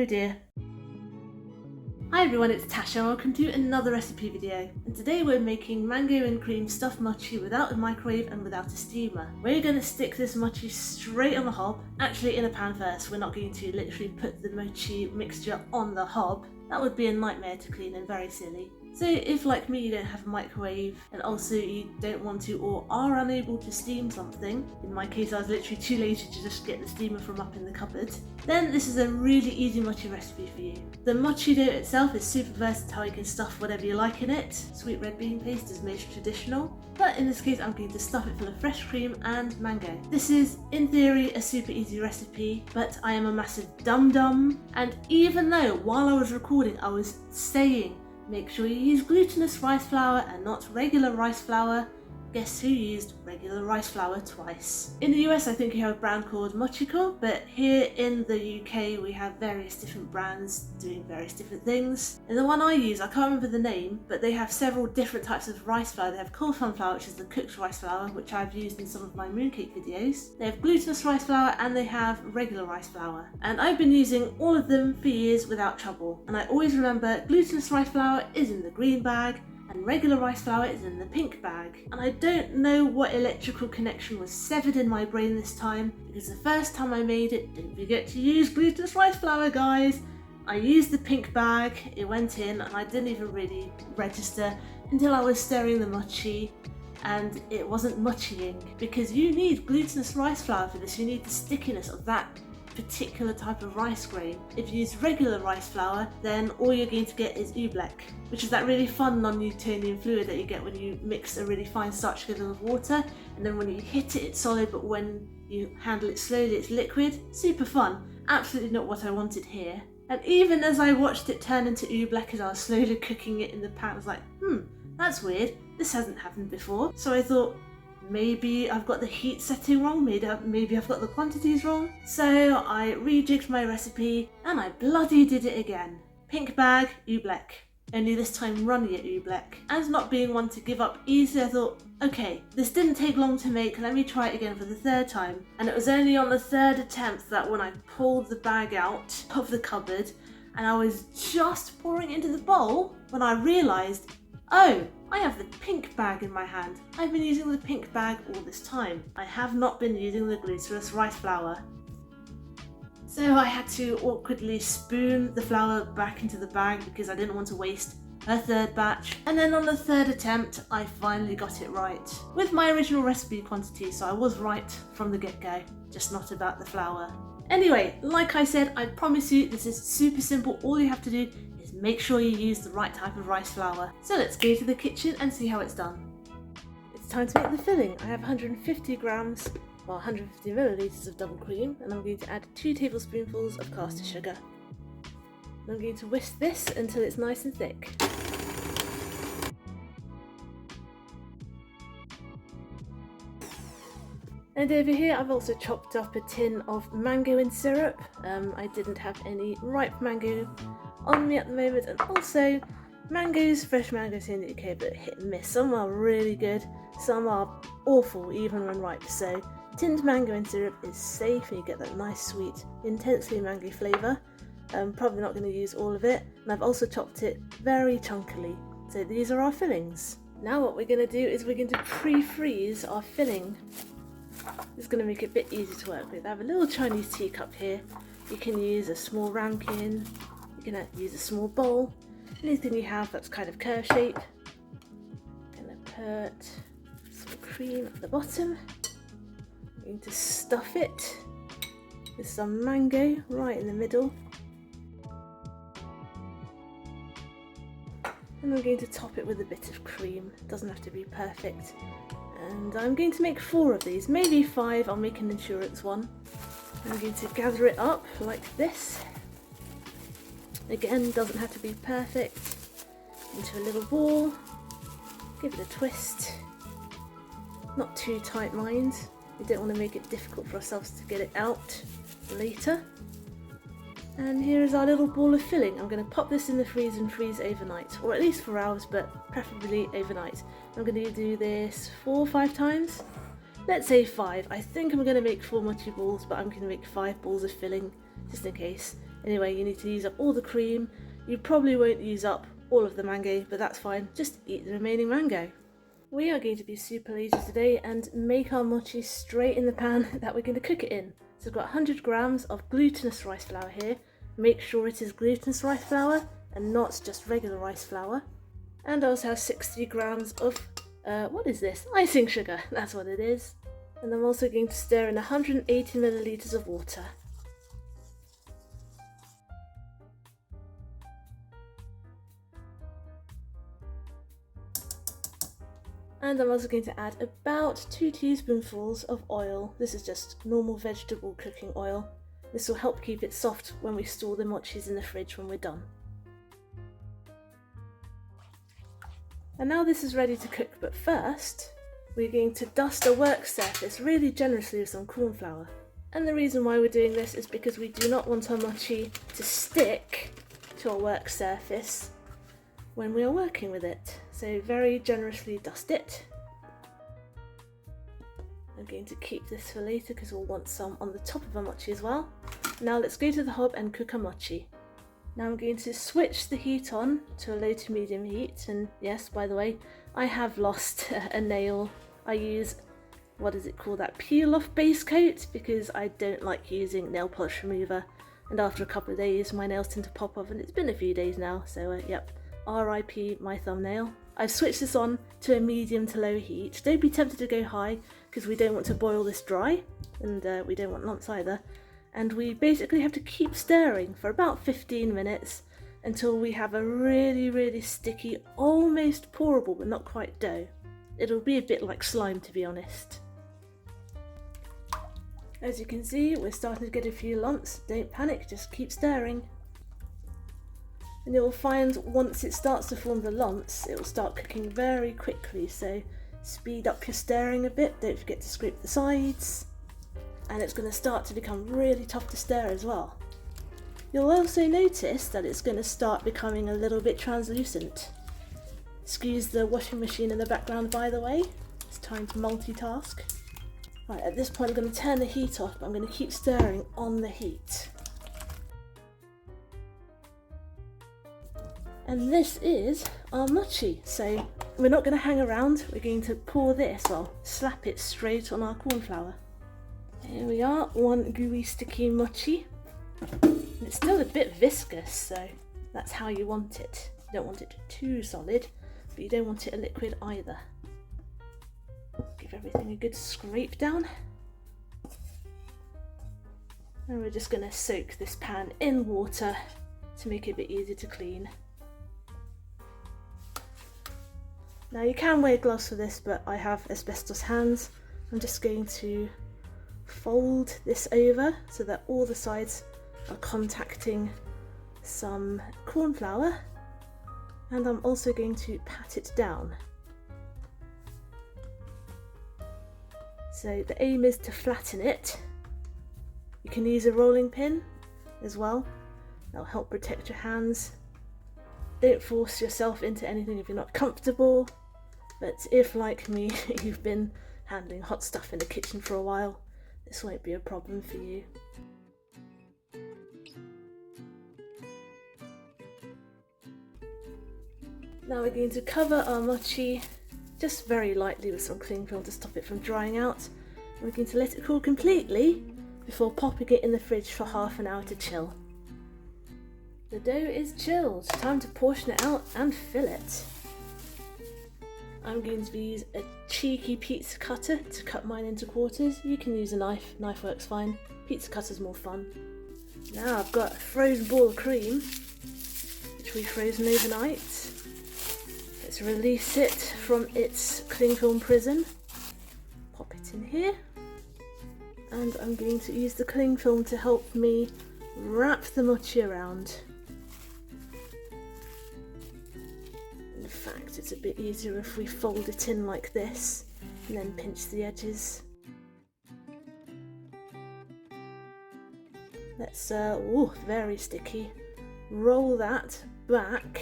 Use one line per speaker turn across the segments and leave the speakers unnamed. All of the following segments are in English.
Oh dear. Hi everyone, it's Tasha and welcome to another recipe video. And today we're making mango and cream stuffed mochi without a microwave and without a steamer. We're going to stick this mochi straight on the hob, actually in a pan first. We're not going to literally put the mochi mixture on the hob. That would be a nightmare to clean and very silly. So if, like me, you don't have a microwave and also you don't want to or are unable to steam something, in my case I was literally too lazy to just get the steamer from up in the cupboard, then this is a really easy mochi recipe for you. The mochi dough itself is super versatile, you can stuff whatever you like in it. Sweet red bean paste is most traditional, but in this case I'm going to stuff it full of fresh cream and mango. This is, in theory, a super easy recipe, but I am a massive dum-dum, and even though while I was recording I was saying make sure you use glutinous rice flour and not regular rice flour, guess who used regular rice flour twice? In the US I think you have a brand called Mochi, but here in the UK we have various different brands doing various different things. And the one I use, I can't remember the name, but they have several different types of rice flour. They have cauliflower flour, which is the cooked rice flour, which I've used in some of my mooncake videos. They have glutinous rice flour and they have regular rice flour. And I've been using all of them for years without trouble. And I always remember glutinous rice flour is in the green bag, and regular rice flour is in the pink bag. And I don't know what electrical connection was severed in my brain this time, because the first time I made it, didn't forget to use glutinous rice flour, guys. I used the pink bag, it went in, and I didn't even really register until I was stirring the mochi, and it wasn't mochiing, because you need glutinous rice flour for this. You need the stickiness of that particular type of rice grain. If you use regular rice flour, then all you're going to get is oobleck, which is that really fun non-Newtonian fluid that you get when you mix a really fine starch together with water, and then when you hit it it's solid, but when you handle it slowly it's liquid. Super fun. Absolutely not what I wanted here. And even as I watched it turn into oobleck as I was slowly cooking it in the pan, I was like, that's weird, this hasn't happened before. So I thought, maybe I've got the heat setting wrong, maybe I've got the quantities wrong. So I rejigged my recipe and I bloody did it again. Pink bag, oobleck. Only this time runnier oobleck. As not being one to give up easily, I thought, okay, this didn't take long to make, let me try it again for the third time. And it was only on the third attempt that when I pulled the bag out of the cupboard and I was just pouring it into the bowl, when I realised, oh, I have the pink bag in my hand. I've been using the pink bag all this time. I have not been using the glutinous rice flour. So I had to awkwardly spoon the flour back into the bag because I didn't want to waste a third batch. And then on the third attempt, I finally got it right. With my original recipe quantity, so I was right from the get-go, just not about the flour. Anyway, like I said, I promise you this is super simple. All you have to do is make sure you use the right type of rice flour. So let's go to the kitchen and see how it's done. It's time to make the filling. I have 150 milliliters of double cream, and I'm going to add 2 tablespoonfuls of caster sugar. And I'm going to whisk this until it's nice and thick. And over here I've also chopped up a tin of mango in syrup. I didn't have any ripe mango on me at the moment, and also fresh mangoes here in the UK, but hit and miss. Some are really good, some are awful even when ripe, so tinned mango in syrup is safe and you get that nice sweet intensely mango flavour. I'm probably not going to use all of it, and I've also chopped it very chunkily. So these are our fillings. Now what we're going to do is we're going to pre-freeze our filling. It's going to make it a bit easier to work with. I have a little Chinese teacup here. You can use a small ramekin, you can use a small bowl, anything you have that's kind of curve shape. I'm going to put some cream at the bottom. I'm going to stuff it with some mango right in the middle. And I'm going to top it with a bit of cream. It doesn't have to be perfect. And I'm going to make 4 of these, maybe 5, I'll make an insurance one. I'm going to gather it up like this. Again, doesn't have to be perfect. Into a little ball, give it a twist. Not too tight, mind. We don't want to make it difficult for ourselves to get it out later. And here is our little ball of filling. I'm going to pop this in the freezer and freeze overnight, or at least 4 hours, but preferably overnight. I'm going to do this 4 or 5 times. Let's say 5. I think I'm going to make 4 mochi balls, but I'm going to make 5 balls of filling just in case. Anyway, you need to use up all the cream. You probably won't use up all of the mango, but that's fine. Just eat the remaining mango. We are going to be super lazy today and make our mochi straight in the pan that we're going to cook it in. So I've got 100 grams of glutinous rice flour here. Make sure it is glutinous rice flour and not just regular rice flour. And I also have 60 grams of, what is this? Icing sugar, that's what it is. And I'm also going to stir in 180 millilitres of water. And I'm also going to add about 2 teaspoonfuls of oil. This is just normal vegetable cooking oil. This will help keep it soft when we store the mochis in the fridge when we're done. And now this is ready to cook, but first we're going to dust a work surface really generously with some corn flour. And the reason why we're doing this is because we do not want our mochi to stick to our work surface when we are working with it. So very generously dust it. I'm going to keep this for later because we'll want some on the top of our mochi as well. Now let's go to the hob and cook our mochi. Now I'm going to switch the heat on to a low to medium heat, and yes, by the way, I have lost a nail. I use, what is it called, that peel off base coat, because I don't like using nail polish remover, and after a couple of days my nails tend to pop off, and it's been a few days now, so yep, RIP my thumbnail. I've switched this on to a medium to low heat. Don't be tempted to go high because we don't want to boil this dry, and we don't want lumps either. And we basically have to keep stirring for about 15 minutes until we have a really sticky, almost pourable but not quite dough. It'll be a bit like slime, to be honest. As you can see, we're starting to get a few lumps. Don't panic, just keep stirring. And you'll find once it starts to form the lumps, it will start cooking very quickly, so speed up your stirring a bit, don't forget to scrape the sides, and it's going to start to become really tough to stir as well. You'll also notice that it's going to start becoming a little bit translucent. Excuse the washing machine in the background, by the way, it's time to multitask. Right, at this point I'm going to turn the heat off, but I'm going to keep stirring on the heat. And this is our mochi, so we're not going to hang around, we're going to pour this, well, slap it straight on our corn flour. Here we are, one gooey sticky mochi. It's still a bit viscous, so that's how you want it. You don't want it too solid, but you don't want it a liquid either. Give everything a good scrape down. And we're just going to soak this pan in water to make it a bit easier to clean. Now you can wear gloves for this, but I have asbestos hands. I'm just going to fold this over so that all the sides are contacting some corn flour, and I'm also going to pat it down. So the aim is to flatten it. You can use a rolling pin as well, that'll help protect your hands. Don't force yourself into anything if you're not comfortable. But if, like me, you've been handling hot stuff in the kitchen for a while, this won't be a problem for you. Now we're going to cover our mochi just very lightly with some cling film to stop it from drying out. And we're going to let it cool completely before popping it in the fridge for half an hour to chill. The dough is chilled, time to portion it out and fill it. I'm going to use a cheeky pizza cutter to cut mine into quarters. You can use a knife works fine. Pizza cutter's more fun. Now I've got a frozen ball of cream, which we've frozen overnight. Let's release it from its cling film prison. Pop it in here. And I'm going to use the cling film to help me wrap the mochi around. In fact, it's a bit easier if we fold it in like this and then pinch the edges. Let's, very sticky. Roll that back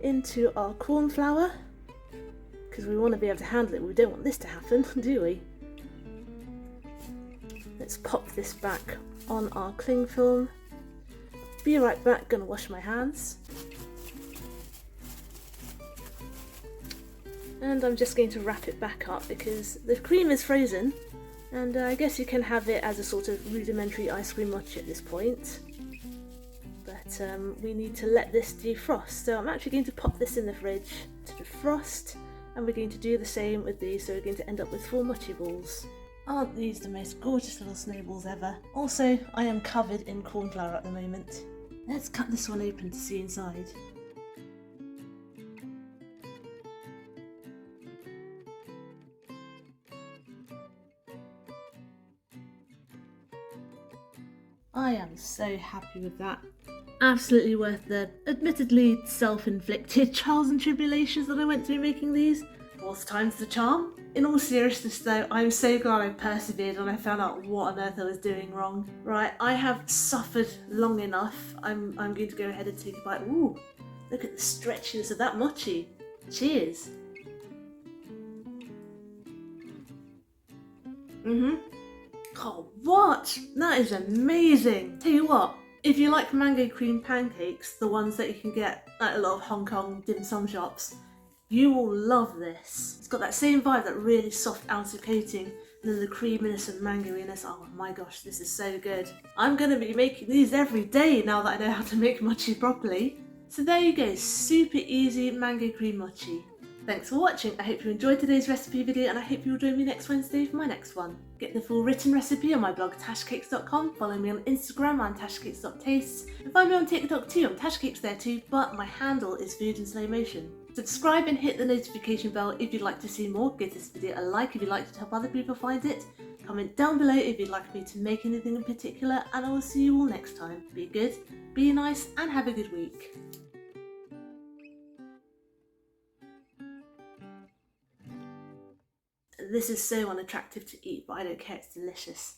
into our corn flour, because we want to be able to handle it. We don't want this to happen, do we? Let's pop this back on our cling film Be right back, gonna wash my hands. And I'm just going to wrap it back up because the cream is frozen, and I guess you can have it as a sort of rudimentary ice cream mochi at this point. But we need to let this defrost, so I'm actually going to pop this in the fridge to defrost, and we're going to do the same with these, so we're going to end up with 4 mochi balls. Aren't these the most gorgeous little snowballs ever? Also, I am covered in corn flour at the moment. Let's cut this one open to see inside. I am so happy with that. Absolutely worth the admittedly self-inflicted trials and tribulations that I went through making these. 4th time's the charm. In all seriousness though, I'm so glad I persevered and I found out what on earth I was doing wrong. Right, I have suffered long enough. I'm going to go ahead and take a bite. Ooh, look at the stretchiness of that mochi. Cheers. Oh, what? That is amazing. Tell you what, if you like mango cream pancakes, the ones that you can get at a lot of Hong Kong dim sum shops, you will love this. It's got that same vibe, that really soft outer coating, and then the creaminess and mangoiness. Oh my gosh, this is so good. I'm going to be making these every day now that I know how to make mochi properly. So there you go, super easy mango cream mochi. Thanks for watching. I hope you enjoyed today's recipe video, and I hope you'll join me next Wednesday for my next one. Get the full written recipe on my blog tashcakes.com, follow me on Instagram, I'm tashcakes.tastes, and find me on TikTok too, I'm tashcakes there too, but my handle is food in slow motion. Subscribe and hit the notification bell if you'd like to see more, give this video a like if you'd like to help other people find it, comment down below if you'd like me to make anything in particular, and I will see you all next time. Be good, be nice, and have a good week. This is so unattractive to eat, but I don't care, it's delicious.